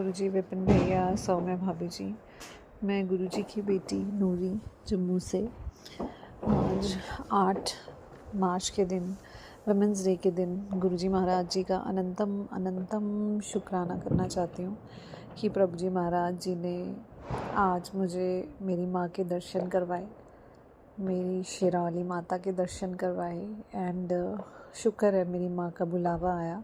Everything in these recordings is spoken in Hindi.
गुरुजी, विपिन भैया, सौम्या भाभी जी। मैं गुरुजी की बेटी नूरी, जम्मू से। आज 8 मार्च के दिन, वुमेंस डे के दिन, गुरुजी महाराज जी का अनंतम अनंतम शुक्राना करना चाहती हूँ कि प्रभु जी महाराज जी ने आज मुझे मेरी माँ के दर्शन करवाए, मेरी शेरावाली माता के दर्शन करवाए। एंड शुक्र है मेरी माँ का बुलावा आया।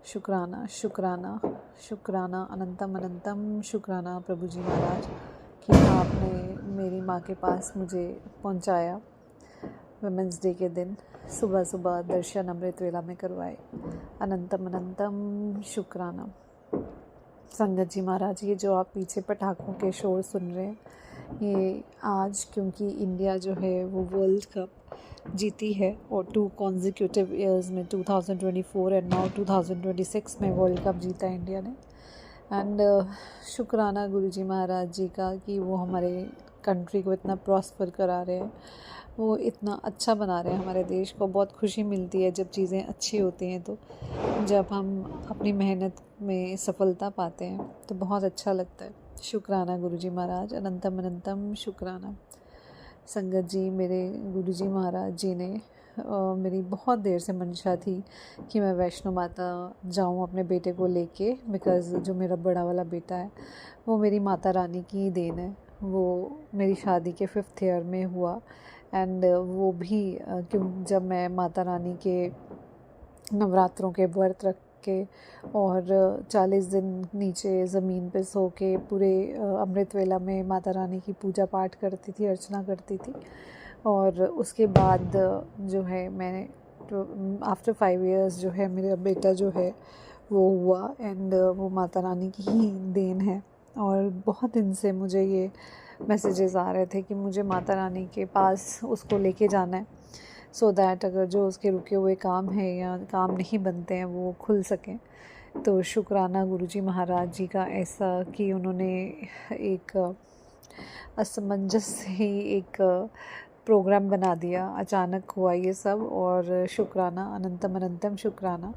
शुक्राना शुक्राना शुक्राना, अनंतम अनंतम शुक्राना प्रभु जी महाराज कि आपने मेरी माँ के पास मुझे पहुँचाया। वुमेंस डे के दिन सुबह सुबह दर्शन अमृत वेला में करवाए। अनंतम अनंतम शुक्राना। संगत जी महाराज, ये जो आप पीछे पटाखों के शोर सुन रहे हैं, ये आज क्योंकि इंडिया जो है वो वर्ल्ड कप जीती है और 2 कॉन्जिक्यूटिव ईयर्स में 2024 एंड नाउ 2026 में वर्ल्ड कप जीता है इंडिया ने। एंड शुक्राना गुरुजी महाराज जी का कि वो हमारे कंट्री को इतना प्रॉस्पर करा रहे हैं, वो इतना अच्छा बना रहे हैं हमारे देश को। बहुत खुशी मिलती है जब चीज़ें अच्छी होती हैं, तो जब हम अपनी मेहनत में सफलता पाते हैं तो बहुत अच्छा लगता है। शुक्राना गुरुजी महाराज, अनंतम अनंतम शुक्राना। संगत जी, मेरे गुरुजी महाराज जी ने मेरी बहुत देर से मंशा थी कि मैं वैष्णो माता जाऊं अपने बेटे को लेके, बिकॉज़ जो मेरा बड़ा वाला बेटा है वो मेरी माता रानी की ही देन है। वो मेरी शादी के 5th ईयर में हुआ। एंड वो भी क्यों जब मैं माता रानी के नवरात्रों के व्रत रख के और 40 दिन नीचे ज़मीन पे सो के पूरे अमृत वेला में माता रानी की पूजा पाठ करती थी, अर्चना करती थी। और उसके बाद जो है मैंने आफ्टर 5 इयर्स जो है मेरा बेटा जो है वो हुआ। एंड वो माता रानी की ही देन है। और बहुत दिन से मुझे ये मैसेजेस आ रहे थे कि मुझे माता रानी के पास उसको लेके जाना है, सो दैट अगर जो उसके रुके हुए काम हैं या काम नहीं बनते हैं वो खुल सकें। तो शुक्राना गुरुजी महाराज जी का ऐसा कि उन्होंने एक असमंजस से ही एक प्रोग्राम बना दिया, अचानक हुआ ये सब। और शुक्राना, अनंतम अनंतम शुक्राना।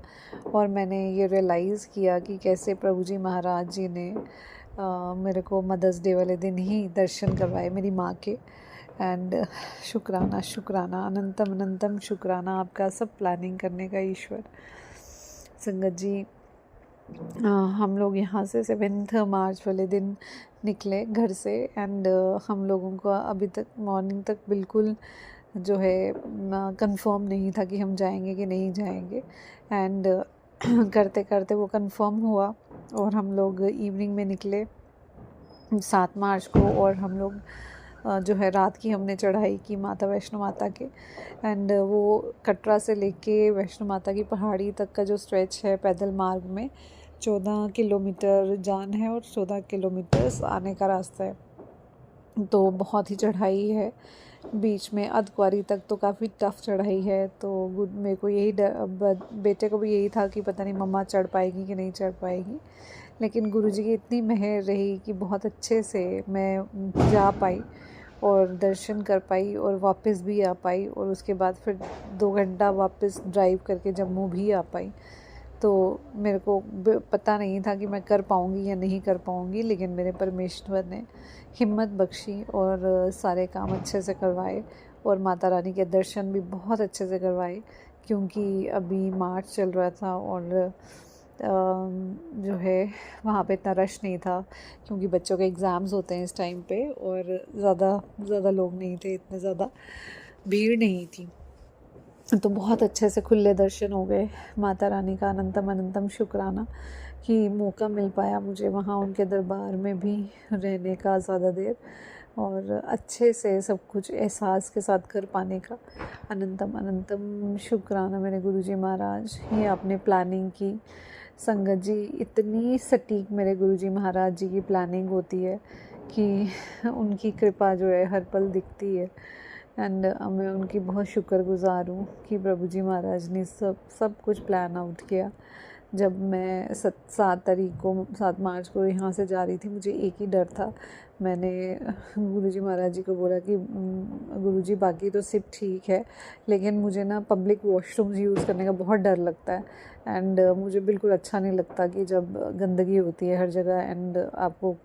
और मैंने ये रियलाइज़ किया कि कैसे प्रभु जी महाराज जी ने मेरे को मदर्स डे वाले दिन ही दर्शन करवाए मेरी माँ के। एंड शुक्राना शुक्राना, अनंतम अनंतम शुक्राना आपका सब प्लानिंग करने का ईश्वर। संगत जी, हम लोग यहाँ से 7th मार्च वाले दिन निकले घर से। एंड हम लोगों का अभी तक मॉर्निंग तक बिल्कुल जो है कंफर्म नहीं था कि हम जाएंगे कि नहीं जाएंगे। एंड करते करते वो कंफर्म हुआ और हम लोग इवनिंग में निकले 7 मार्च को। और हम लोग जो है रात की हमने चढ़ाई की माता वैष्णो माता के। एंड वो कटरा से लेके वैष्णो माता की पहाड़ी तक का जो स्ट्रेच है पैदल मार्ग में 14 किलोमीटर जान है और 14 किलोमीटर आने का रास्ता है। तो बहुत ही चढ़ाई है, बीच में अर्धकुंवारी तक तो काफ़ी टफ चढ़ाई है। तो मेरे को यही बेटे को भी यही था कि पता नहीं मम्मा चढ़ पाएगी कि नहीं चढ़ पाएगी। लेकिन गुरुजी की इतनी मेहर रही कि बहुत अच्छे से मैं जा पाई और दर्शन कर पाई और वापस भी आ पाई। और उसके बाद फिर 2 घंटा वापस ड्राइव करके जम्मू भी आ पाई। तो मेरे को पता नहीं था कि मैं कर पाऊँगी या नहीं कर पाऊँगी, लेकिन मेरे परमेश्वर ने हिम्मत बख्शी और सारे काम अच्छे से करवाए और माता रानी के दर्शन भी बहुत अच्छे से करवाए। क्योंकि अभी मार्च चल रहा था और जो है वहाँ पे इतना रश नहीं था, क्योंकि बच्चों के एग्ज़ाम्स होते हैं इस टाइम पे और ज़्यादा लोग नहीं थे, इतने ज़्यादा भीड़ नहीं थी। तो बहुत अच्छे से खुले दर्शन हो गए। माता रानी का अनंतम अनंतम शुक्राना कि मौका मिल पाया मुझे वहाँ उनके दरबार में भी रहने का ज़्यादा देर और अच्छे से सब कुछ एहसास के साथ कर पाने का। अनंतम अनंतम शुक्राना मेरे गुरुजी महाराज, ये आपने प्लानिंग की। संगत जी, इतनी सटीक मेरे गुरुजी महाराज जी की प्लानिंग होती है कि उनकी कृपा जो है हर पल दिखती है। एंड मैं उनकी बहुत शुक्रगुज़ार हूँ कि प्रभु जी महाराज ने सब कुछ प्लान आउट किया जब मैं 7 मार्च को यहाँ से जा रही थी, मुझे एक ही डर था। मैंने गुरुजी महाराज जी को बोला कि गुरुजी बाकी तो सब ठीक है, लेकिन मुझे ना पब्लिक वॉशरूम्स यूज़ करने का बहुत डर लगता है। एंड मुझे बिल्कुल अच्छा नहीं लगता कि जब गंदगी होती है हर जगह, एंड आपको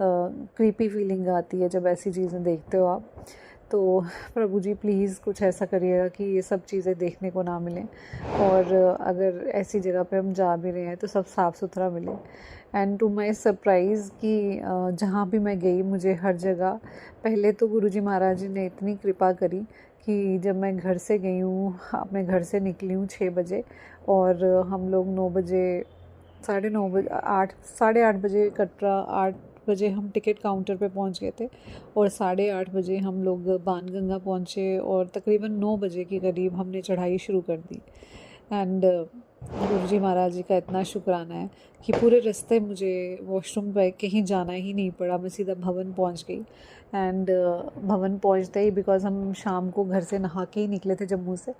क्रीपी फीलिंग आती है जब ऐसी चीज़ें देखते हो आप। तो प्रभु जी प्लीज़ कुछ ऐसा करिएगा कि ये सब चीज़ें देखने को ना मिलें, और अगर ऐसी जगह पे हम जा भी रहे हैं तो सब साफ़ सुथरा मिले। एंड टू माई सरप्राइज़ कि जहाँ भी मैं गई मुझे हर जगह, पहले तो गुरुजी महाराज जी ने इतनी कृपा करी कि जब मैं घर से गई हूँ, अपने घर से निकली हूँ 6 बजे, और हम लोग 9 बजे, 9:30 बजे, 8 कटरा, 8 बजे हम टिकट काउंटर पे पहुंच गए थे, और 8:30 बजे हम लोग बाणगंगा पहुंचे, और तकरीबन 9 बजे के करीब हमने चढ़ाई शुरू कर दी। एंड गुरुजी महाराज जी का इतना शुक्राना है कि पूरे रास्ते मुझे वॉशरूम पे कहीं जाना ही नहीं पड़ा, मैं सीधा भवन पहुंच गई। एंड भवन पहुंचते ही, बिकॉज़ हम शाम को घर से नहा के ही निकले थे जम्मू से,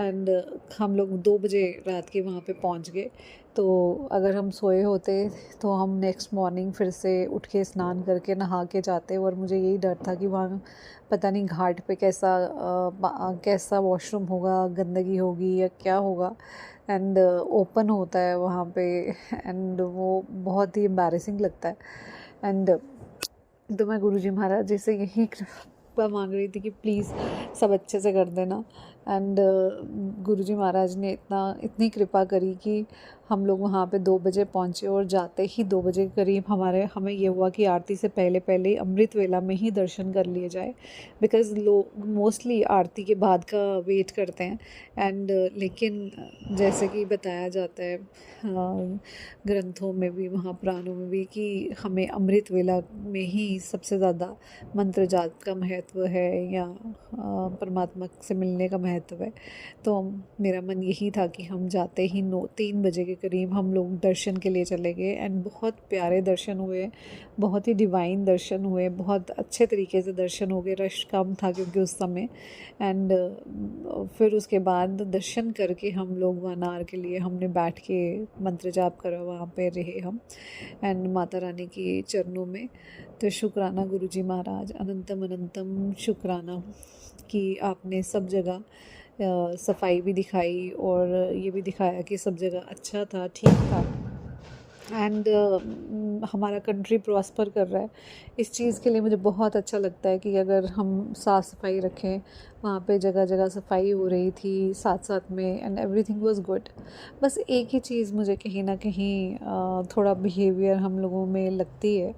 एंड हम लोग 2 बजे रात के वहाँ पे पहुँच गए। तो अगर हम सोए होते तो हम नेक्स्ट मॉर्निंग फिर से उठ के स्नान करके नहा के जाते, और मुझे यही डर था कि वहाँ पता नहीं घाट पे कैसा वॉशरूम होगा, गंदगी होगी या क्या होगा। एंड ओपन होता है वहाँ पे, एंड वो बहुत ही एम्बैरेसिंग लगता है। एंड तो मैं गुरुजी महाराज जी से यही कृपा मांग रही थी कि प्लीज़ सब अच्छे से कर देना। एंड गुरुजी महाराज ने इतनी कृपा करी कि हम लोग वहाँ पे 2 बजे पहुँचे, और जाते ही 2 बजे के करीब हमें ये हुआ कि आरती से पहले पहले ही अमृत वेला में ही दर्शन कर लिए जाए, बिकॉज़ लोग मोस्टली आरती के बाद का वेट करते हैं। एंड लेकिन जैसे कि बताया जाता है ग्रंथों में भी, महापुराणों में भी, कि हमें अमृत वेला में ही सबसे ज़्यादा मंत्र जाप का महत्व है, या परमात्मा से मिलने का महत्व है। तो मेरा मन यही था कि हम जाते ही 3 बजे के करीब हम लोग दर्शन के लिए चले गए, एंड बहुत प्यारे दर्शन हुए, बहुत ही डिवाइन दर्शन हुए, बहुत अच्छे तरीके से दर्शन हो गए। रश कम था क्योंकि उस समय। एंड फिर उसके बाद दर्शन करके हम लोग वानार के लिए हमने बैठ के मंत्र जाप करा, वहाँ पे रहे हम, एंड माता रानी के चरणों में। तो शुक्राना गुरुजी महाराज, अनंतम अनंतम शुक्राना कि आपने सब जगह सफाई भी दिखाई, और ये भी दिखाया कि सब जगह अच्छा था, ठीक था। एंड हमारा कंट्री प्रॉस्पर कर रहा है। इस चीज़ के लिए मुझे बहुत अच्छा लगता है कि अगर हम साफ़ सफाई रखें, वहाँ पे जगह जगह सफाई हो रही थी साथ साथ में, एंड एवरीथिंग वाज गुड। बस एक ही चीज़ मुझे कहीं ना कहीं थोड़ा बिहेवियर हम लोगों में लगती है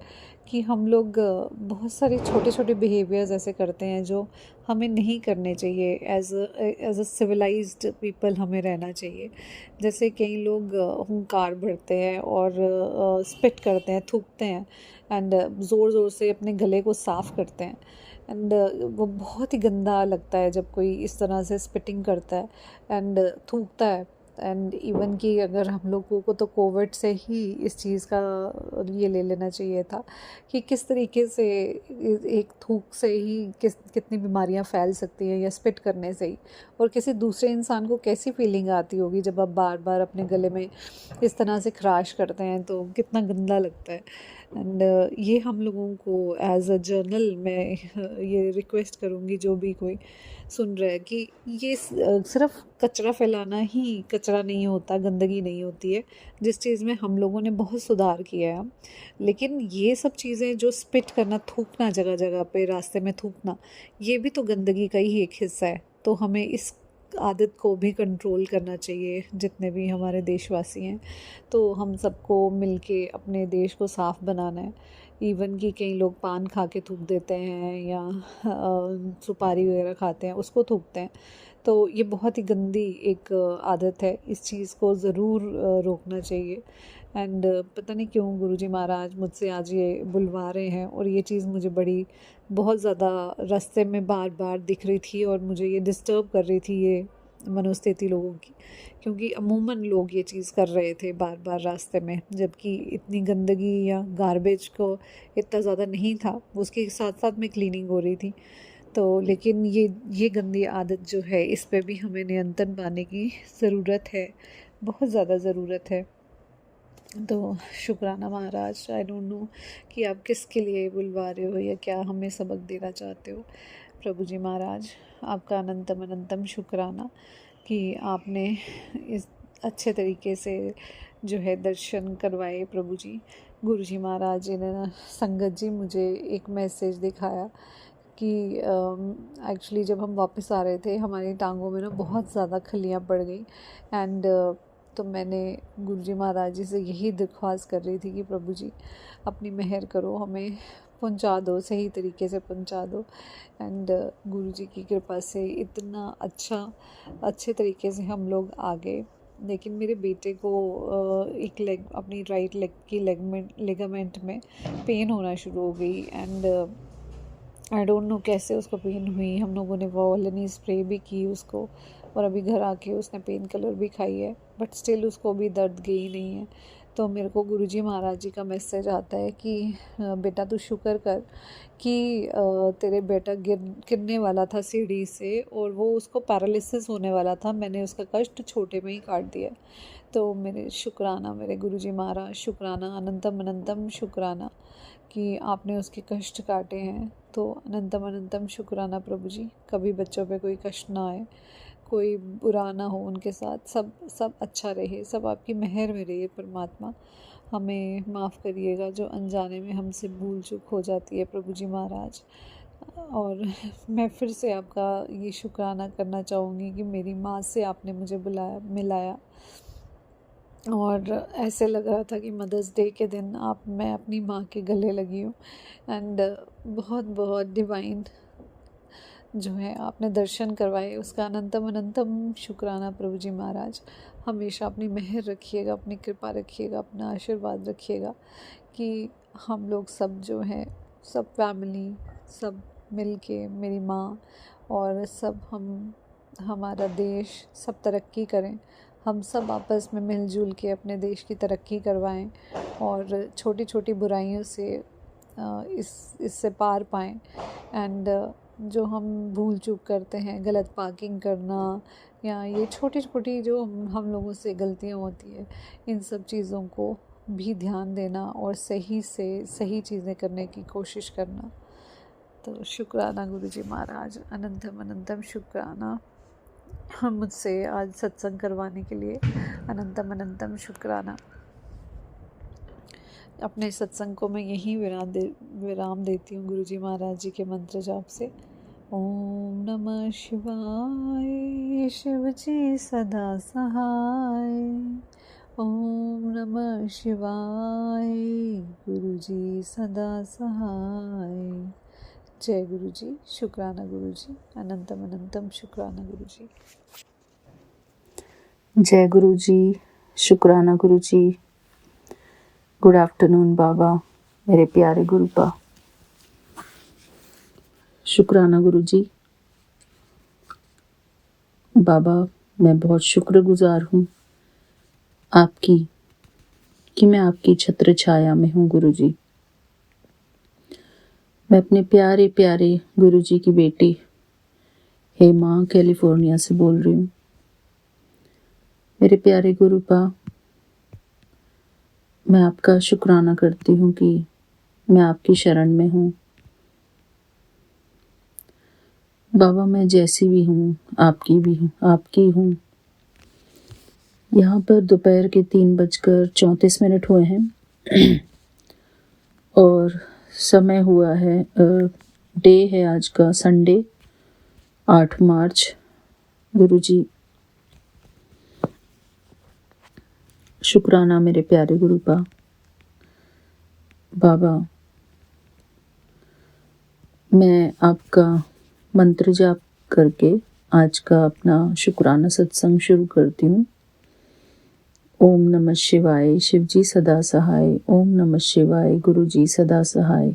कि हम लोग बहुत सारे छोटे छोटे बिहेवियर्स ऐसे करते हैं जो हमें नहीं करने चाहिए। एज अ सिविलाइज्ड पीपल हमें रहना चाहिए। जैसे कई लोग हुंकार भरते हैं और स्पिट करते हैं, थूकते हैं, एंड ज़ोर ज़ोर से अपने गले को साफ़ करते हैं। एंड वो बहुत ही गंदा लगता है जब कोई इस तरह से स्पिटिंग करता है एंड थूकता है। एंड इवन कि अगर हम लोगों को तो कोविड से ही इस चीज़ का ये ले लेना चाहिए था कि किस तरीके से एक थूक से ही कितनी बीमारियां फैल सकती हैं, या स्पिट करने से ही, और किसी दूसरे इंसान को कैसी फीलिंग आती होगी जब आप बार बार अपने गले में इस तरह से खराश करते हैं, तो कितना गंदा लगता है। एंड ये हम लोगों को एज अ जर्नल मैं ये रिक्वेस्ट करूँगी, जो भी कोई सुन रहा है, कि ये सिर्फ कचरा फैलाना ही कचरा नहीं होता, गंदगी नहीं होती है, जिस चीज़ में हम लोगों ने बहुत सुधार किया है। लेकिन ये सब चीज़ें जो स्पिट करना, थूकना, जगह जगह पे रास्ते में थूकना, ये भी तो गंदगी का ही एक हिस्सा है। तो हमें इस आदत को भी कंट्रोल करना चाहिए, जितने भी हमारे देशवासी हैं। तो हम सबको मिलके अपने देश को साफ़ बनाना है। इवन कि कई लोग पान खा के थूक देते हैं, या सुपारी वगैरह खाते हैं उसको थूकते हैं। तो ये बहुत ही गंदी एक आदत है, इस चीज़ को ज़रूर रोकना चाहिए। एंड पता नहीं क्यों गुरुजी महाराज मुझसे आज ये बुलवा रहे हैं, और ये चीज़ मुझे बहुत ज़्यादा रास्ते में बार बार दिख रही थी, और मुझे ये डिस्टर्ब कर रही थी ये मनोस्थिति लोगों की, क्योंकि अमूमन लोग ये चीज़ कर रहे थे बार बार रास्ते में, जबकि इतनी गंदगी या गार्बेज को इतना ज़्यादा नहीं था, उसके साथ साथ में क्लीनिंग हो रही थी। तो लेकिन ये गंदी आदत जो है, इस पे भी हमें नियंत्रण पाने की ज़रूरत है, बहुत ज़्यादा ज़रूरत है। तो शुक्राना महाराज, आई डोंट नो कि आप किसके लिए बुलवा रहे हो या क्या हमें सबक देना चाहते हो। प्रभु जी महाराज, आपका अनंतम अनंतम शुक्राना कि आपने इस अच्छे तरीके से जो है दर्शन करवाए। प्रभु जी, गुरु जी महाराज जी ने संगत जी मुझे एक मैसेज दिखाया कि एक्चुअली जब हम वापस आ रहे थे हमारी टांगों में ना बहुत ज़्यादा खलियाँ पड़ गई। एंड तो मैंने गुरु जी महाराज जी से यही दरख्वास्त कर रही थी कि प्रभु जी अपनी मेहर करो, हमें पहुंचा दो, सही तरीके से पहुंचा दो। एंड गुरु जी की कृपा से इतना अच्छे तरीके से हम लोग आ गए। लेकिन मेरे बेटे को एक लेग, अपनी राइट लेग की लिगामेंट में पेन होना शुरू हो गई। एंड आई डोंट नो कैसे उसको पेन हुई। हम लोगों ने वोलिनी स्प्रे भी की उसको, और अभी घर आके उसने पेन किलर भी खाई है, बट स्टिल उसको भी दर्द गई नहीं है। तो मेरे को गुरुजी महाराज जी का मैसेज आता है कि बेटा तू शुक्र कर कि तेरे बेटा गिरने वाला था सीढ़ी से और वो उसको पैरालिसिस होने वाला था, मैंने उसका कष्ट छोटे में ही काट दिया। तो मेरे शुक्राना, मेरे गुरुजी महाराज, शुक्राना, अनंतम अनंतम शुक्राना कि आपने उसके कष्ट काटे हैं। तो अनंतम अनंतम शुक्राना प्रभु जी, कभी बच्चों पे कोई कष्ट ना आए, कोई बुरा ना हो उनके साथ, सब सब अच्छा रहे, सब आपकी मेहर में रहे। परमात्मा हमें माफ़ करिएगा जो अनजाने में हमसे भूल चूक हो जाती है प्रभु जी महाराज। और मैं फिर से आपका ये शुक्राना करना चाहूँगी कि मेरी माँ से आपने मुझे बुलाया, मिलाया, और ऐसे लग रहा था कि मदर्स डे के दिन मैं अपनी माँ के गले लगी हूँ। एंड बहुत बहुत डिवाइन जो है आपने दर्शन करवाए, उसका अनंतम अनंतम शुक्राना प्रभु जी महाराज। हमेशा अपनी मेहर रखिएगा, अपनी कृपा रखिएगा, अपना आशीर्वाद रखिएगा कि हम लोग सब जो है, सब फैमिली, सब मिल के, मेरी माँ और सब हम, हमारा देश सब तरक्की करें। हम सब आपस में मिलजुल के अपने देश की तरक्की करवाएं और छोटी छोटी बुराइयों से इससे पार पाएं। एंड जो हम भूल चूक करते हैं, गलत पार्किंग करना या ये छोटी छोटी जो हम लोगों से गलतियाँ होती है, इन सब चीज़ों को भी ध्यान देना और सही से सही चीज़ें करने की कोशिश करना। तो शुक्राना गुरुजी महाराज, अनंतम अनंतम शुक्राना हम मुझसे आज सत्संग करवाने के लिए, अनंतम अनंतम शुक्राना। अपने सत्संग को मैं यहीं विराम देती हूँ गुरुजी महाराज जी के मंत्र जाप से। ओम नमः शिवाय, शिव जी सदा सहाय। ओम नमः शिवाय, गुरु जी सदा सहाय। जय गुरु जी, शुक्राना गुरु जी, अनंतम अनंतम शुक्राना गुरु जी। जय गुरु जी, शुक्राना गुरु जी। गुड आफ्टरनून बाबा, मेरे प्यारे गुरुपा। शुक्राना गुरु जी। बाबा, मैं बहुत शुक्रगुजार हूँ आपकी कि मैं आपकी छत्र छाया में हूँ गुरु जी। मैं अपने प्यारे प्यारे गुरु जी की बेटी हेमा कैलिफोर्निया से बोल रही हूँ। मेरे प्यारे गुरुपा, मैं आपका शुक्राना करती हूँ कि मैं आपकी शरण में हूँ। बाबा, मैं जैसी भी हूँ आपकी हूँ। यहाँ पर दोपहर के 3:34 हुए हैं और समय हुआ है, डे है आज का संडे 8 मार्च। गुरुजी, शुक्राना मेरे प्यारे गुरुपा। बाबा, मैं आपका मंत्र जाप करके आज का अपना शुक्राना सत्संग शुरू करती हूँ। ओम नमः शिवाय, शिव जी सदा सहाय। ओम नमः शिवाय, गुरु जी सदा सहाय।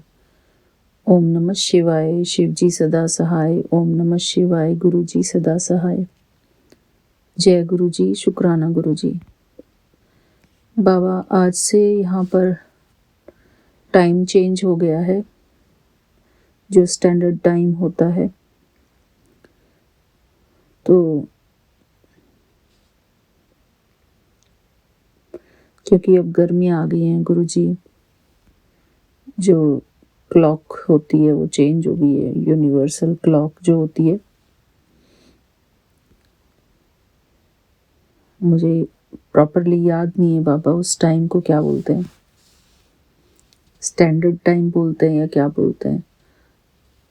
ओम नमः शिवाय, शिव जी सदा सहाय। ओम नमः शिवाय, गुरु जी सदा सहाय। जय गुरु जी, शुक्राना गुरु जी। बाबा, आज से यहाँ पर टाइम चेंज हो गया है, जो स्टैंडर्ड टाइम होता है। तो क्योंकि अब गर्मी आ गई हैं गुरुजी, जो क्लॉक होती है वो चेंज हो गई है, यूनिवर्सल क्लॉक जो होती है। मुझे प्रॉपरली याद नहीं है बाबा उस टाइम को क्या बोलते हैं, स्टैंडर्ड टाइम बोलते हैं या क्या बोलते हैं।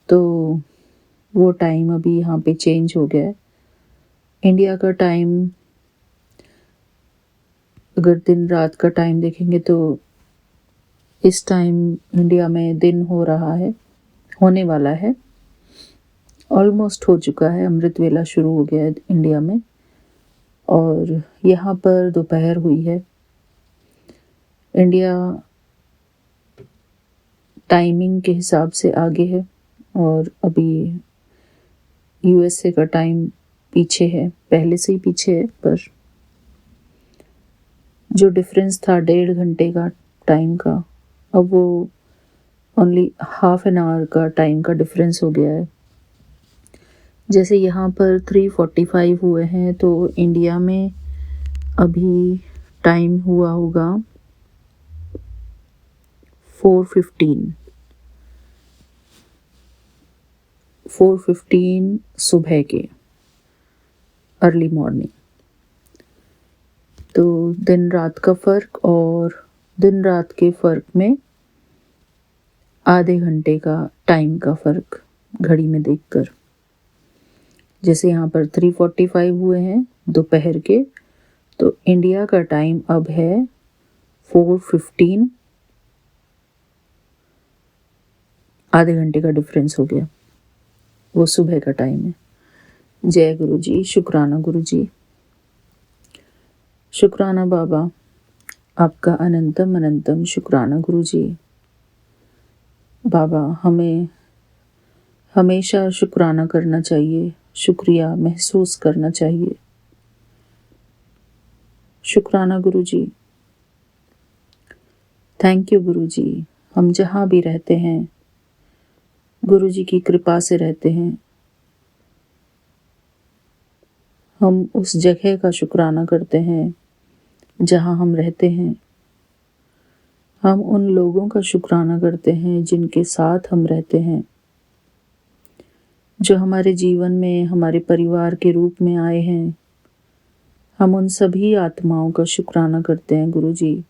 तो वो टाइम अभी यहाँ पे चेंज हो गया है। इंडिया का टाइम अगर दिन रात का टाइम देखेंगे तो इस टाइम इंडिया में दिन हो रहा है, होने वाला है, ऑलमोस्ट हो चुका है, अमृत वेला शुरू हो गया है इंडिया में। और यहाँ पर दोपहर हुई है। इंडिया टाइमिंग के हिसाब से आगे है और अभी यूएसए का टाइम पीछे है, पहले से ही पीछे है, पर जो डिफरेंस था 1.5 घंटे का टाइम का, अब वो ओनली हाफ एन आवर का टाइम का डिफरेंस हो गया है। जैसे यहाँ पर 3:45 हुए हैं तो इंडिया में अभी टाइम हुआ होगा 4:15 सुबह के, अर्ली मॉर्निंग। तो दिन रात का फ़र्क, और दिन रात के फ़र्क में आधे घंटे का टाइम का फ़र्क घड़ी में देखकर। जैसे यहाँ पर 3:45 हुए हैं दोपहर के, तो इंडिया का टाइम अब है 4:15, आधे घंटे का डिफरेंस हो गया, वो सुबह का टाइम है। जय गुरु जी, शुक्राना गुरु जी, शुक्राना बाबा, आपका अनंतम अनंतम शुक्राना गुरु जी। बाबा, हमें हमेशा शुक्राना करना चाहिए, शुक्रिया महसूस करना चाहिए। शुक्राना गुरु जी, थैंक यू गुरु जी। हम जहाँ भी रहते हैं गुरु जी की कृपा से रहते हैं। हम उस जगह का शुक्राना करते हैं जहाँ हम रहते हैं। हम उन लोगों का शुक्राना करते हैं जिनके साथ हम रहते हैं, जो हमारे जीवन में हमारे परिवार के रूप में आए हैं। हम उन सभी आत्माओं का शुक्राना करते हैं गुरु जी,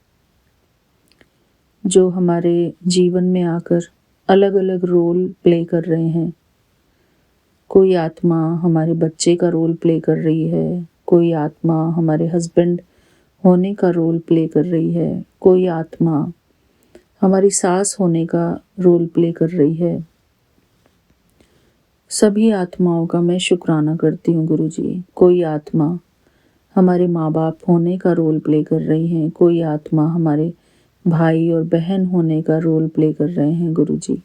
जो हमारे जीवन में आकर अलग अलग रोल प्ले कर रहे हैं। कोई आत्मा हमारे बच्चे का रोल प्ले कर रही है, कोई आत्मा हमारे हस्बैंड होने का रोल प्ले कर रही है, कोई आत्मा हमारी सास होने का रोल प्ले कर रही है। सभी आत्माओं का मैं शुक्राना करती हूँ गुरु जी। कोई आत्मा हमारे माँ बाप होने का रोल प्ले कर रही हैं, कोई आत्मा हमारे भाई और बहन होने का रोल प्ले कर रहे हैं गुरु जी।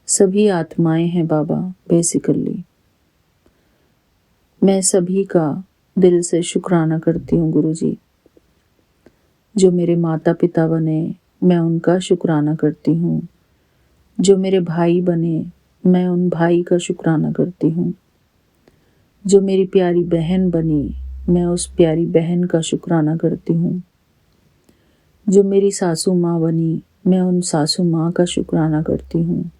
सभी आत्माएं हैं बाबा, बेसिकली मैं सभी का दिल से शुक्राना करती हूँ गुरु जी। जो मेरे माता पिता बने, मैं उनका शुक्राना करती हूँ। जो मेरे भाई बने, मैं उन भाई का शुक्राना करती हूँ। जो मेरी प्यारी बहन बनी, मैं उस प्यारी बहन का शुक्राना करती हूँ। जो मेरी सासू माँ बनी, मैं उन सासू माँ का शुक्राना करती हूँ।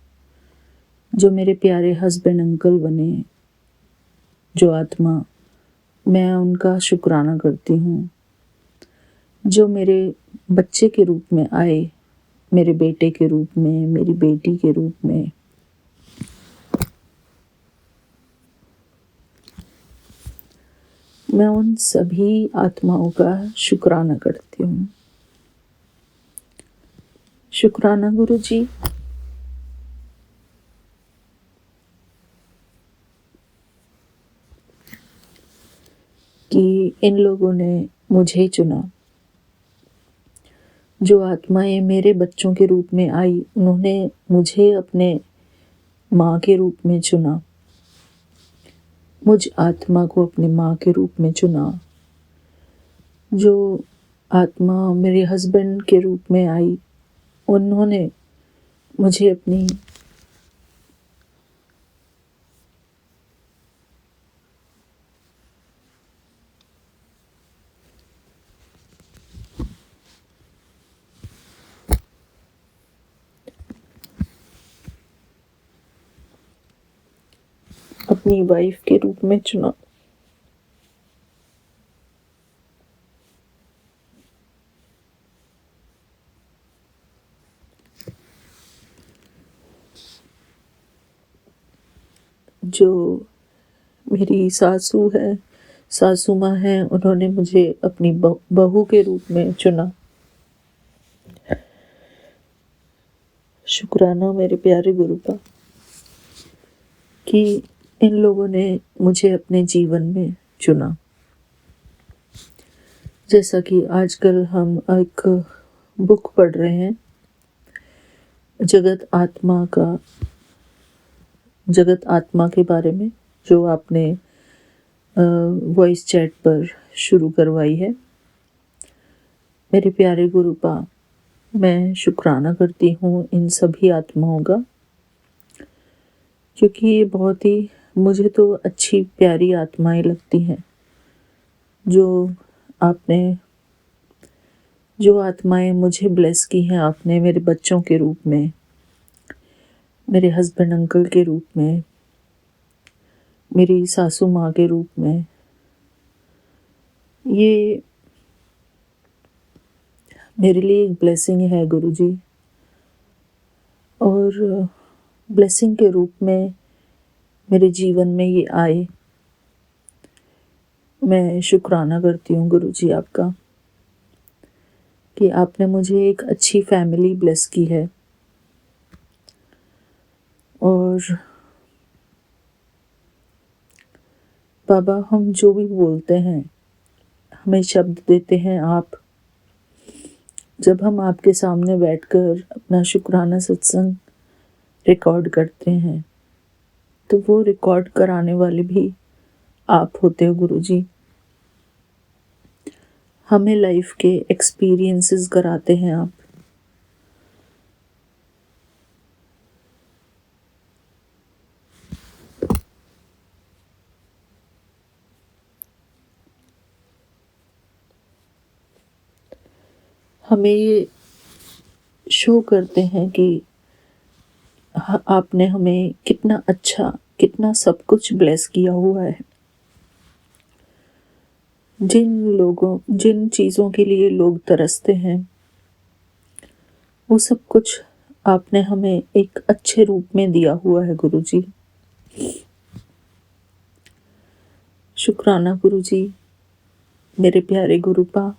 जो मेरे प्यारे हस्बैंड अंकल बने, जो आत्मा, मैं उनका शुक्राना करती हूँ। जो मेरे बच्चे के रूप में आए, मेरे बेटे के रूप में, मेरी बेटी के रूप में, मैं उन सभी आत्माओं का शुक्राना करती हूँ। शुक्राना गुरु जी। कि इन लोगों ने मुझे चुना। जो आत्माएं मेरे बच्चों के रूप में आई, उन्होंने मुझे अपने माँ के रूप में चुना। मुझ आत्मा को अपने माँ के रूप में चुना। जो आत्मा मेरे हस्बैंड के रूप में आई, उन्होंने मुझे अपनी अपनी वाइफ के रूप में चुना। जो मेरी सासू माँ हैं, उन्होंने मुझे अपनी बहू के रूप में चुना। शुक्राना मेरे प्यारे गुरु का कि इन लोगों ने मुझे अपने जीवन में चुना। जैसा कि आजकल हम एक बुक पढ़ रहे हैं, जगत आत्मा के बारे में, जो आपने वॉइस चैट पर शुरू करवाई है। मेरे प्यारे गुरुपा, मैं शुक्राना करती हूँ इन सभी आत्माओं का, क्योंकि ये बहुत ही मुझे तो अच्छी प्यारी आत्माएं लगती हैं। जो आत्माएं मुझे ब्लेस की हैं आपने मेरे बच्चों के रूप में, मेरे हस्बैंड अंकल के रूप में, मेरी सासू माँ के रूप में, ये मेरे लिए एक ब्लेसिंग है गुरुजी। और ब्लेसिंग के रूप में मेरे जीवन में ये आए। मैं शुक्राना करती हूँ गुरुजी आपका कि आपने मुझे एक अच्छी फैमिली ब्लेस की है। और बाबा, हम जो भी बोलते हैं, हमें शब्द देते हैं आप। जब हम आपके सामने बैठकर अपना शुक्राना सत्संग रिकॉर्ड करते हैं, तो वो रिकॉर्ड कराने वाले भी आप होते हो गुरुजी। हमें लाइफ के एक्सपीरियंसेस कराते हैं आप। हमें ये शो करते हैं कि आपने हमें कितना अच्छा, कितना सब कुछ ब्लेस किया हुआ है। जिन चीज़ों के लिए लोग तरसते हैं, वो सब कुछ आपने हमें एक अच्छे रूप में दिया हुआ है गुरुजी। शुक्राना गुरुजी, मेरे प्यारे गुरुपा।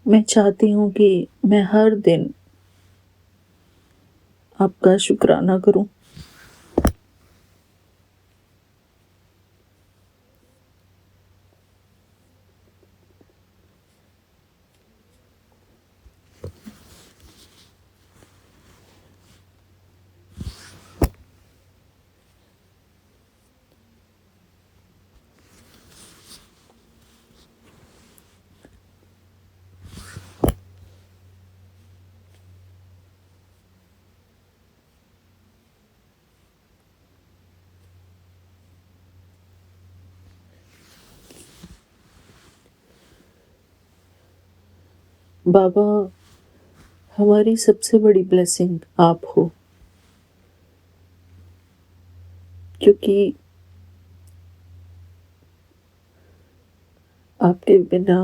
मैं चाहती हूँ कि मैं हर दिन आपका शुक्राना करूं। बाबा, हमारी सबसे बड़ी ब्लेसिंग आप हो, क्योंकि आपके बिना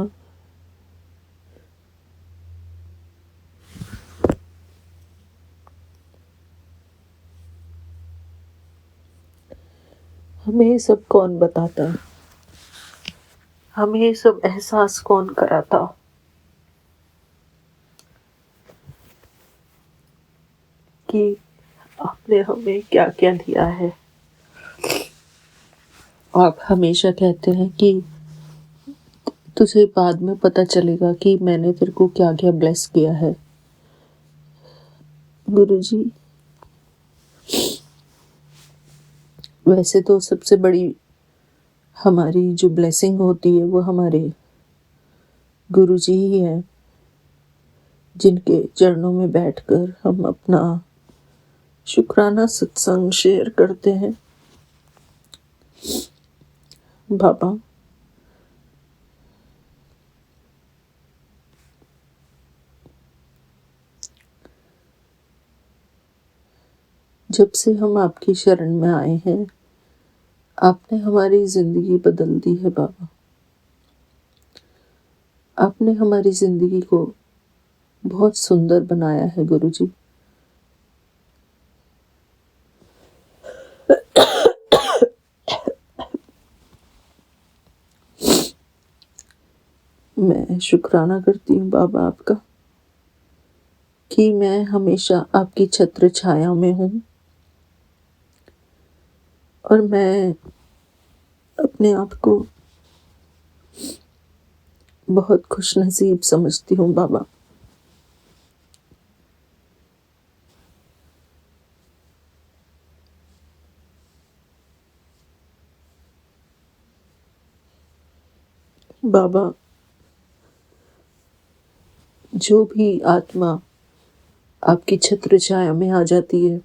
हमें ये सब कौन बताता, हमें ये सब एहसास कौन कराता कि आपने हमें क्या क्या दिया है। आप हमेशा कहते हैं कि तुझे बाद में पता चलेगा कि मैंने तेरे को क्या क्या ब्लेस किया है। गुरुजी, वैसे तो सबसे बड़ी हमारी जो ब्लेसिंग होती है वो हमारे गुरुजी ही हैं, जिनके चरणों में बैठकर हम अपना शुक्राना सत्संग शेयर करते हैं। बाबा, जब से हम आपकी शरण में आए हैं, आपने हमारी ज़िंदगी बदल दी है बाबा। आपने हमारी ज़िंदगी को बहुत सुंदर बनाया है गुरुजी। मैं शुक्राना करती हूँ बाबा आपका कि मैं हमेशा आपकी छत्र छाया में हूँ और मैं अपने आप को बहुत खुशनसीब समझती हूँ बाबा। बाबा, जो भी आत्मा आपकी छत्र छाया में आ जाती है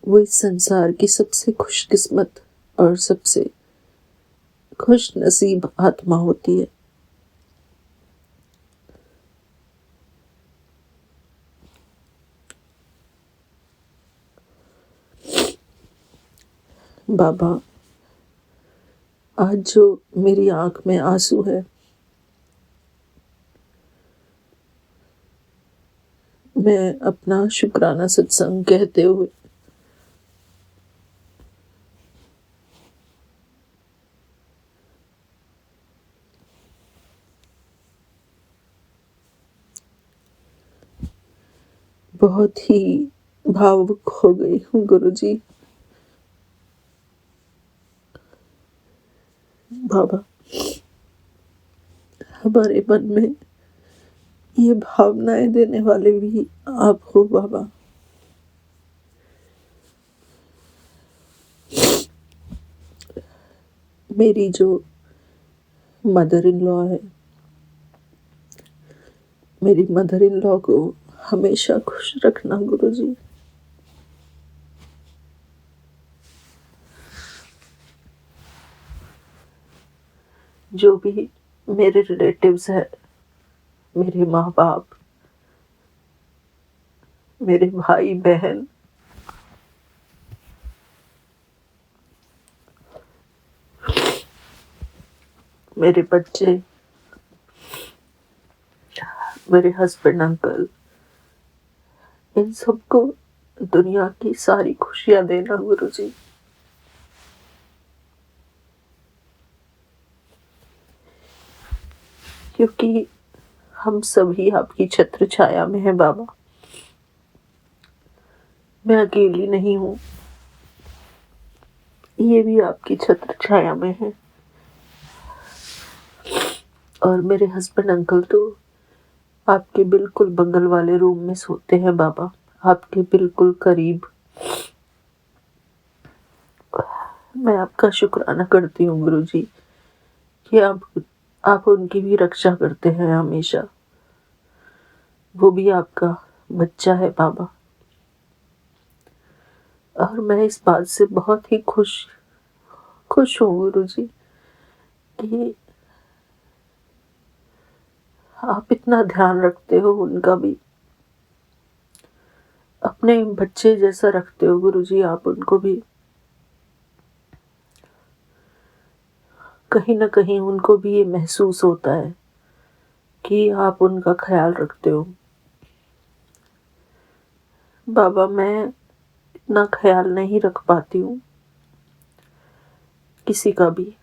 वो इस संसार की सबसे खुशकिस्मत और सबसे खुश नसीब आत्मा होती है। बाबा, आज जो मेरी आंख में आंसू है, मैं अपना शुक्राना सत्संग कहते हुए बहुत ही भावुक हो गई हूँ गुरुजी। बाबा, हमारे मन में ये भावनाएं देने वाले भी आप हो बाबा। मेरी जो मदर इन लॉ है, मेरी मदर इन लॉ को हमेशा खुश रखना गुरुजी। जो भी मेरे रिलेटिव्स है, मेरे माँ बाप, मेरे भाई बहन, मेरे बच्चे, मेरे हस्बैंड अंकल, इन सबको दुनिया की सारी खुशियां देना गुरुजी। क्योंकि हम सभी आपकी छत्र छाया में हैं बाबा। मैं अकेली नहीं हूँ, ये भी आपकी छत्र छाया में है। और मेरे हस्बैंड अंकल तो आपके बिल्कुल बगल वाले रूम में सोते हैं बाबा, आपके बिल्कुल करीब। मैं आपका शुक्राना करती हूँ गुरुजी कि आप उनकी भी रक्षा करते हैं हमेशा। वो भी आपका बच्चा है बाबा। और मैं इस बात से बहुत ही खुश हूँ गुरुजी कि आप इतना ध्यान रखते हो उनका भी, अपने बच्चे जैसा रखते हो गुरुजी आप उनको भी। कहीं ना कहीं उनको भी ये महसूस होता है कि आप उनका ख्याल रखते हो। बाबा, मैं इतना ख्याल नहीं रख पाती हूँ किसी का भी,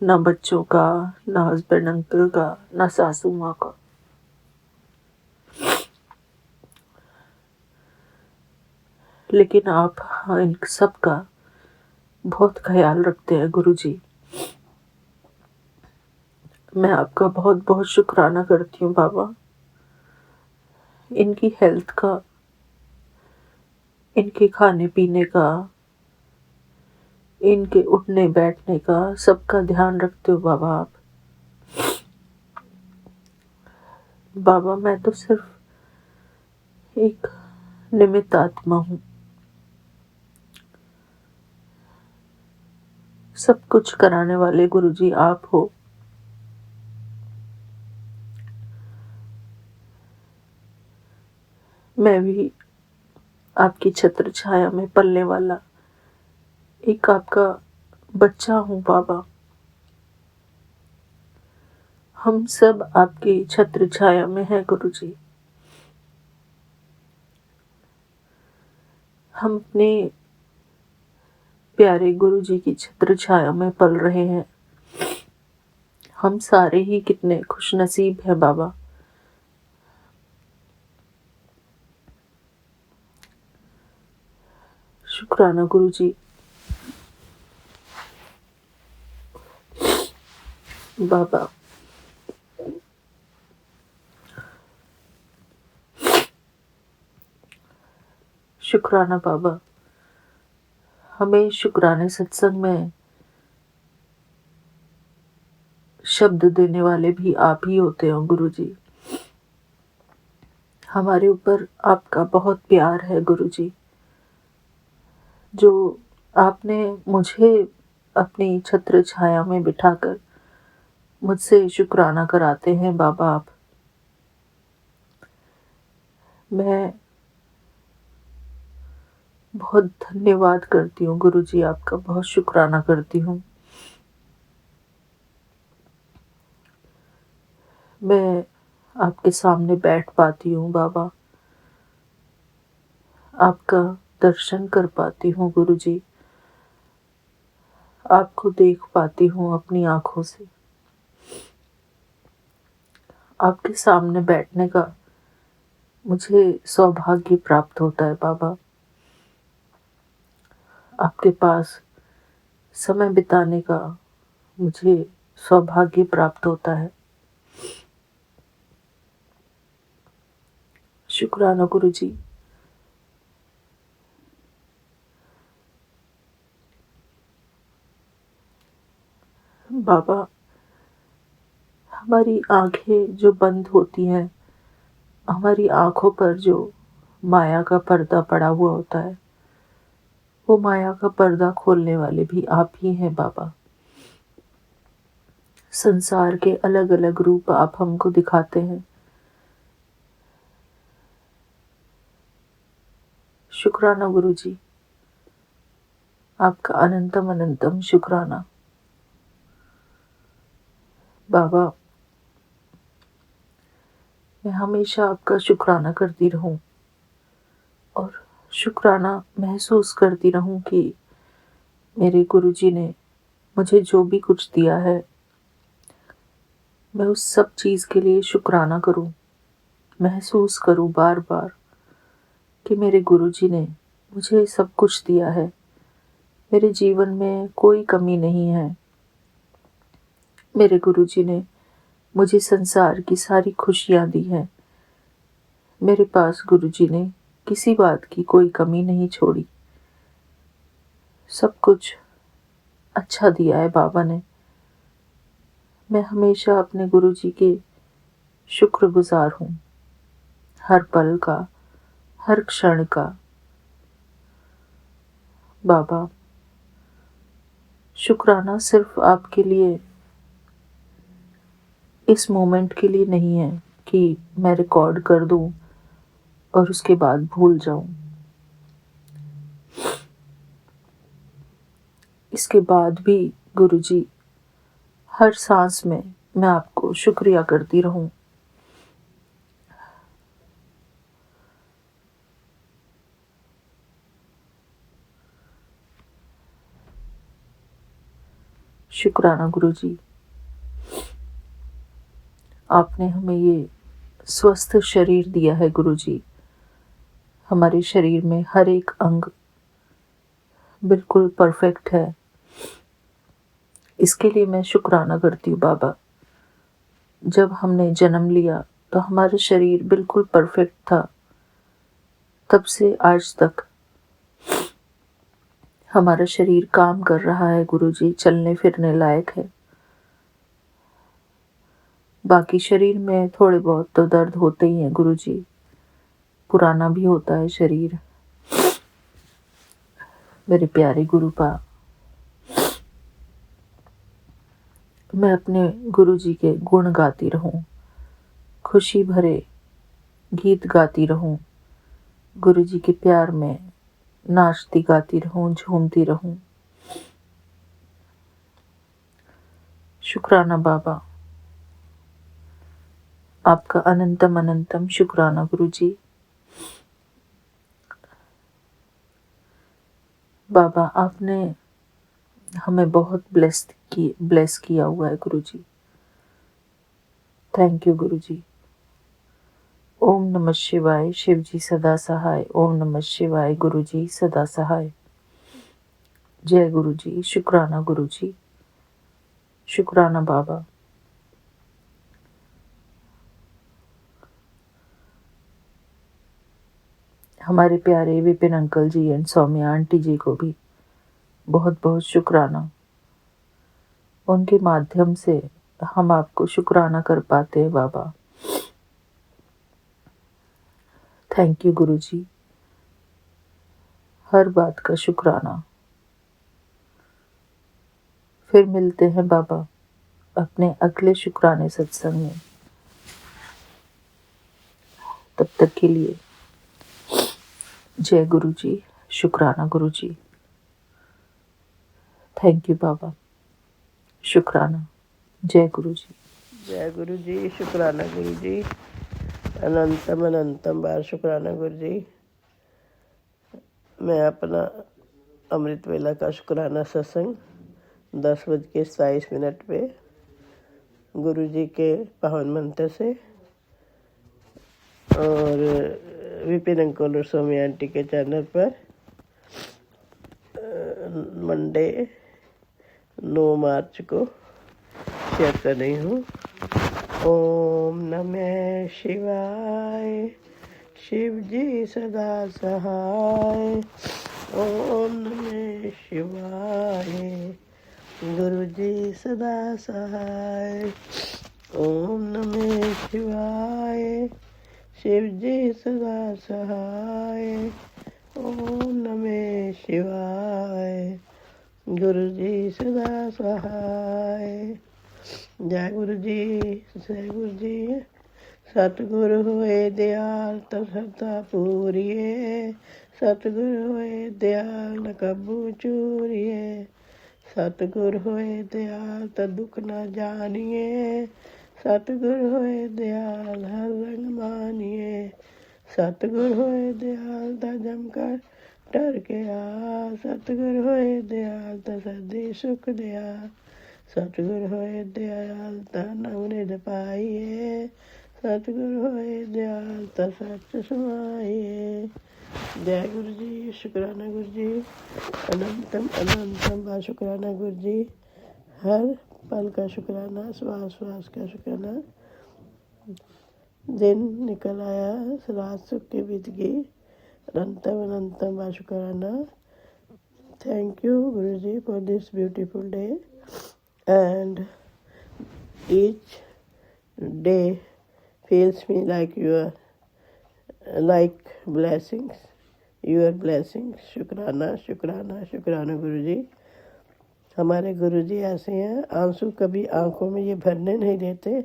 ना बच्चों का, ना हस्बैंड अंकल का, ना सासू माँ का। लेकिन आप इन सब का बहुत ख्याल रखते हैं गुरुजी। मैं आपका बहुत बहुत शुक्राना करती हूँ बाबा, इनकी हेल्थ का, इनके खाने पीने का, इनके उठने बैठने का, सबका ध्यान रखते हो बाबा आप। बाबा, मैं तो सिर्फ एक निमित्त आत्मा हूँ, सब कुछ कराने वाले गुरुजी आप हो। मैं भी आपकी छत्र छाया में पलने वाला एक आपका बच्चा हूँ बाबा। हम सब आपकी छत्र छाया में हैं गुरुजी। हम अपने प्यारे गुरुजी की छत्र छाया में पल रहे हैं। हम सारे ही कितने खुशनसीब हैं बाबा। शुक्राना गुरुजी। बाबा शुक्राना बाबा। हमें शुक्राने सत्संग में शब्द देने वाले भी आप ही होते हो गुरुजी। हमारे ऊपर आपका बहुत प्यार है गुरुजी, जो आपने मुझे अपनी छत्र छाया में बिठाकर मुझसे शुक्राना कराते हैं बाबा आप। मैं बहुत धन्यवाद करती हूँ गुरुजी, आपका बहुत शुक्राना करती हूँ। मैं आपके सामने बैठ पाती हूँ बाबा, आपका दर्शन कर पाती हूँ गुरुजी, आपको देख पाती हूँ अपनी आँखों से। आपके सामने बैठने का मुझे सौभाग्य प्राप्त होता है बाबा। आपके पास समय बिताने का मुझे सौभाग्य प्राप्त होता है। शुक्राना गुरुजी। बाबा, हमारी आंखें जो बंद होती हैं, हमारी आंखों पर जो माया का पर्दा पड़ा हुआ होता है, वो माया का पर्दा खोलने वाले भी आप ही हैं बाबा। संसार के अलग अलग रूप आप हमको दिखाते हैं। शुक्राना गुरुजी, आपका अनंतम अनंतम शुक्राना। बाबा, मैं हमेशा आपका शुक्राना करती रहूं और शुक्राना महसूस करती रहूं कि मेरे गुरुजी ने मुझे जो भी कुछ दिया है, मैं उस सब चीज़ के लिए शुक्राना करूं, महसूस करूं बार बार कि मेरे गुरुजी ने मुझे सब कुछ दिया है। मेरे जीवन में कोई कमी नहीं है। मेरे गुरुजी ने मुझे संसार की सारी खुशियाँ दी हैं। मेरे पास गुरुजी ने किसी बात की कोई कमी नहीं छोड़ी। सब कुछ अच्छा दिया है बाबा ने। मैं हमेशा अपने गुरुजी के शुक्रगुजार हूँ, हर पल का, हर क्षण का। बाबा, शुक्राना सिर्फ आपके लिए इस मोमेंट के लिए नहीं है कि मैं रिकॉर्ड कर दूं और उसके बाद भूल जाऊं। इसके बाद भी गुरुजी, हर सांस में मैं आपको शुक्रिया करती रहूं। शुक्राना गुरुजी, आपने हमें ये स्वस्थ शरीर दिया है गुरुजी। हमारे शरीर में हर एक अंग बिल्कुल परफेक्ट है। इसके लिए मैं शुक्राना करती हूँ बाबा। जब हमने जन्म लिया तो हमारा शरीर बिल्कुल परफेक्ट था। तब से आज तक हमारा शरीर काम कर रहा है गुरुजी, चलने फिरने लायक है। बाकी शरीर में थोड़े बहुत तो दर्द होते ही हैं गुरुजी, पुराना भी होता है शरीर। मेरे प्यारे गुरुपा, मैं अपने गुरुजी के गुण गाती रहूं, खुशी भरे गीत गाती रहूं, गुरुजी के प्यार में नाचती गाती रहूं, झूमती रहूं। शुक्राना बाबा, आपका अनंतम अनंतम शुक्राना गुरुजी। बाबा, आपने हमें बहुत ब्लेस किया हुआ है गुरुजी। थैंक यू गुरुजी। ओम नमः शिवाय, शिव जी सदा सहाय। ओम नमः शिवाय, गुरुजी सदा सहाय। जय गुरुजी, शुक्राना गुरुजी, शुक्राना बाबा। हमारे प्यारे Vipin uncle ji and Saumya aunty ji को भी बहुत बहुत शुक्राना। उनके माध्यम से हम आपको शुक्राना कर पाते हैं बाबा। थैंक यू गुरुजी, हर बात का शुक्राना। फिर मिलते हैं बाबा अपने अगले शुक्राने सत्संग में। तब तक के लिए जय गुरुजी, शुक्राना गुरुजी। थैंक यू बाबा, शुक्राना। जय गुरुजी। जय गुरु जी, शुक्राना गुरु जी, अनंतम अनंतम बार शुक्राना गुरु जी। मैं अपना अमृत वेला का शुक्राना सत्संग 10:27 पे गुरु जी के पावन मंत्र से और विपिन अंकल और सोमी आंटी के चैनल पर मंडे 9 मार्च को शेयर कर रही हूँ। ओम नमः शिवाय, शिव जी सदा सहाय। ओम नमः शिवाय, गुरु जी सदा सहाय। ओम नमः शिवाय, शिव जी सदा सहाय। ओम नमः शिवाय, गुरु जी सदा सहाय। जय गुरु जी, जय गुरु जी। सतगुरु होए दयाल तब श्रद्धा पूरिए। सतगुरु होए दयाल न कबू चूरिए। सतगुरु होए दयाल त दुख न जानिए। सतगुरु होए दयाल हर रंग मानिए। सतगुरु होए दयाल त जमकर डर के आ। सतगुरु होए दयाल त सदी सुख दिया। सतगुरु होए दयाल त नवनिध पाइए। सतगुरु होए दयाल त सच समाइए। जय गुरु जी, शुक्राना गुरु जी, अनंतम अनंतम बा शुक्राना गुरु जी। हर पल का शुक्राना, श्वास श्वास का शुक्राना। दिन निकल आया, रात सुख के बीत गई, अनंतम अनंतम बा शुक्राना। Thank you guru ji for this beautiful day and each day feels me like blessings, your blessings। शुक्राना शुक्राना शुक्राना गुरु जी। हमारे गुरु जी ऐसे हैं, आंसू कभी आंखों में ये भरने नहीं देते,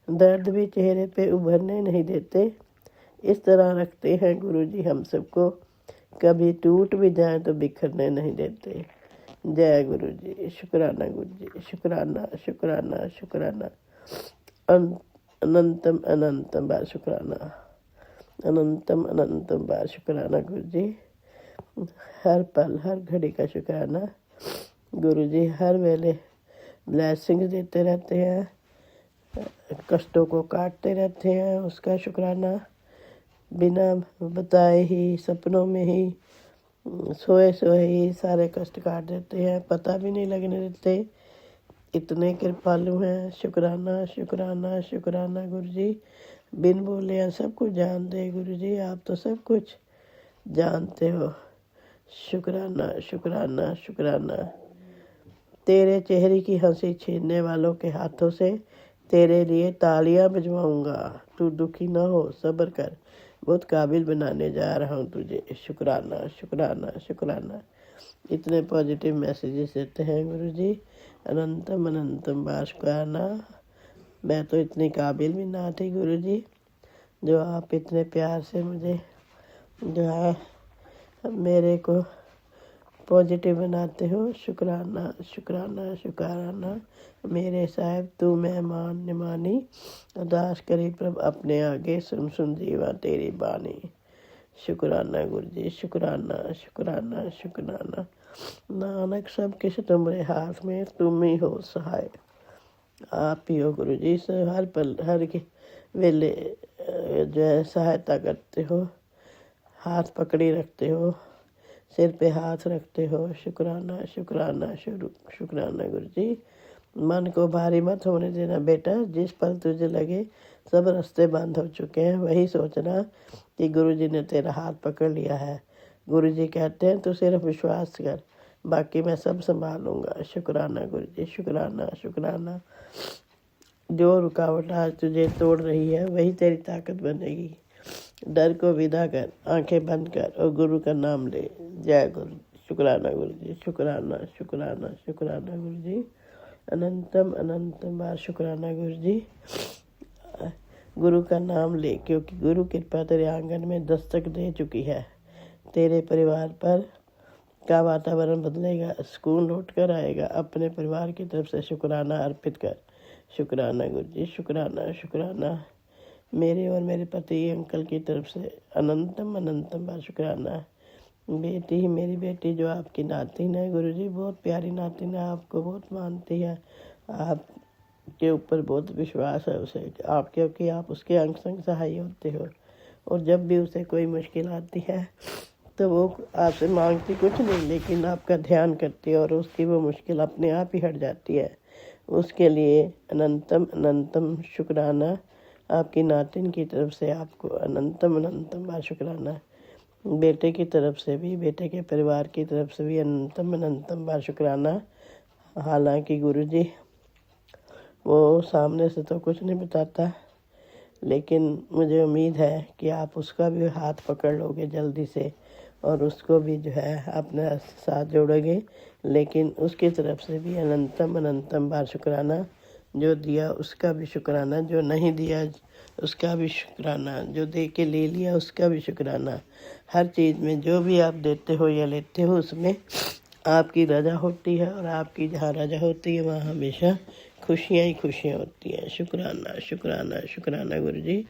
दर्द भी चेहरे पे उभरने नहीं देते। इस तरह रखते हैं गुरु जी हम सबको, कभी टूट भी जाए तो बिखरने नहीं देते। जय गुरु जी, शुक्राना गुरु जी, शुक्राना शुक्राना शुक्राना। अनंतम अनंतम बार शुक्राना, अनंतम अनंतम बार शुक्राना गुरु जी। हर पल हर घड़ी का शुक्राना गुरु जी। हर वेले ब्लेसिंग्स देते रहते हैं, कष्टों को काटते रहते हैं, उसका शुक्राना। बिना बताए ही, सपनों में ही, सोए सोए ही सारे कष्ट काट देते हैं, पता भी नहीं लगने देते। इतने कृपालु हैं। शुक्राना शुक्राना शुक्राना गुरु जी। बिन बोले या सब कुछ जानते गुरु जी, आप तो सब कुछ जानते हो। शुक्राना शुक्राना शुक्राना। तेरे चेहरे की हंसी छीनने वालों के हाथों से तेरे लिए तालियां बजवाऊंगा। तू दुखी न हो, सब्र कर, बहुत काबिल बनाने जा रहा हूँ तुझे। शुक्राना शुक्राना शुक्राना। इतने पॉजिटिव मैसेजेस देते हैं गुरु जी, अनंतम अनंतम बार शुक्राना। मैं तो इतनी काबिल भी ना थी गुरु जी, जो आप इतने प्यार से मुझे जो है मेरे को पॉजिटिव बनाते हो। शुक्राना शुक्राना शुक्राना मेरे साहिब तू मेहमान निमानी, अरदास करी प्रभ अपने आगे, सुन सुन जीवा तेरी बानी। शुक्राना गुरु जी, शुक्राना शुक्राना शुक्राना। नानक सब किश तुम्हारे हाथ में, तुम ही हो सहाय। आप ही हो गुरु जी, हर पल हर के वेले जो है सहायता करते हो, हाथ पकड़ी रखते हो, सिर पे हाथ रखते हो। शुक्राना शुक्राना शुक्राना गुरु जी। मन को भारी मत होने देना बेटा, जिस पल तुझे लगे सब रास्ते बंद हो चुके हैं, वही सोचना कि गुरु जी ने तेरा हाथ पकड़ लिया है। गुरु जी कहते हैं तू सिर्फ विश्वास कर, बाकी मैं सब संभालूंगा। शुक्राना गुरु जी, शुक्राना शुक्राना। जो रुकावट आज तुझे तोड़ रही है वही तेरी ताकत बनेगी। डर को विदा कर, आंखें बंद कर और गुरु का नाम ले। जय गुरु। शुक्राना गुरु जी, शुक्राना शुक्राना शुक्राना गुरु जी। अनंतम अनंतम बार शुक्राना गुरु जी। गुरु का नाम ले, क्योंकि गुरु कृपा तेरे आंगन में दस्तक दे चुकी है। तेरे परिवार पर का वातावरण बदलेगा, सुकून लौट कर आएगा। अपने परिवार की तरफ से शुक्राना अर्पित कर। शुक्राना गुरु जी, शुक्राना शुक्राना। मेरे और मेरे पति अंकल की तरफ से अनंतम अनंतम बार शुक्राना। बेटी, मेरी बेटी जो आपकी नातिन है गुरु जी, बहुत प्यारी नातिन है, आपको बहुत मानती है, आपके ऊपर बहुत विश्वास है उसे, आप क्योंकि आप उसके अंग संग सहाय होते हो। और जब भी उसे कोई मुश्किल आती है तो वो आपसे मांगती कुछ नहीं, लेकिन आपका ध्यान करती है और उसकी वो मुश्किल अपने आप ही हट जाती है। उसके लिए अनंतम अनंतम शुक्राना। आपकी नातिन की तरफ से आपको अनंतम अनंतम बार शुक्राना। बेटे की तरफ से भी, बेटे के परिवार की तरफ से भी अनंतम अनंतम बार शुक्राना। हालांकि गुरु जी वो सामने से तो कुछ नहीं बताता, लेकिन मुझे उम्मीद है कि आप उसका भी हाथ पकड़ लोगे जल्दी से और उसको भी जो है अपने साथ जोड़ोगे। लेकिन उसकी तरफ से भी अनंतम अनंतम बार शुक्राना। जो दिया उसका भी शुक्राना, जो नहीं दिया उसका भी शुक्राना, जो दे के ले लिया उसका भी शुक्राना। हर चीज़ में जो भी आप देते हो या लेते हो उसमें आपकी रजा होती है, और आपकी जहाँ रजा होती है वहाँ हमेशा खुशियाँ ही खुशियाँ होती हैं। शुक्राना शुक्राना शुक्राना गुरु जी।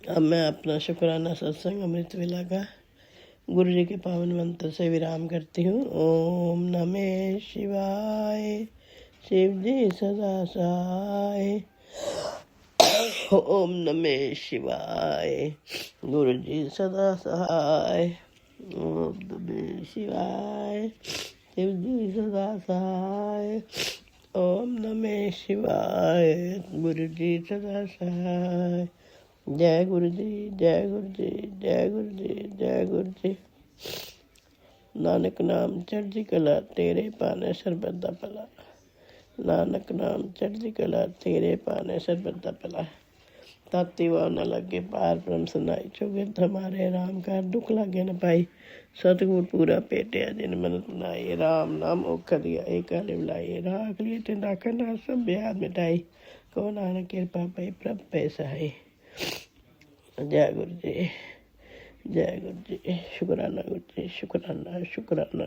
अब मैं अपना शुक्राना सत्संग अमृत वेला का गुरु जी के पावन मंत्र से विराम करती हूँ। ओम नमः शिवाय, शिव जी सदा सहाय। ओम नमः शिवाय, गुरु जी सदा सहाय। ओम नमः शिवाय, शिव जी सदा सहाय। ओम नमः शिवाय, गुरु जी सदा सहाय। जय गुरु जी, जय गुरु जी, जय गुरु जी, जय गुरु जी। नानक नाम चढ़दी कला, तेरे पाने सरबत दा भला। नानक नाम चढ़दी कला, तेरे पाने सरबत दा भला। ताती वाव न लगे पार ब्रह्म सुनाई, चुगित हमारे राम का दुख लागे न पाई। सतगुर पूरा पेटिया जिन मन बनाई, राम नाम औखा दिया एक बुलाई। राख लिए तिन राखा ना सब ब्याज मिटाई, को नानक कृपा पाई प्रभ पे सहाय। जय गुरु जी, जय गुरु जी। शुक्राना गुरु जी, शुक्राना शुक्राना।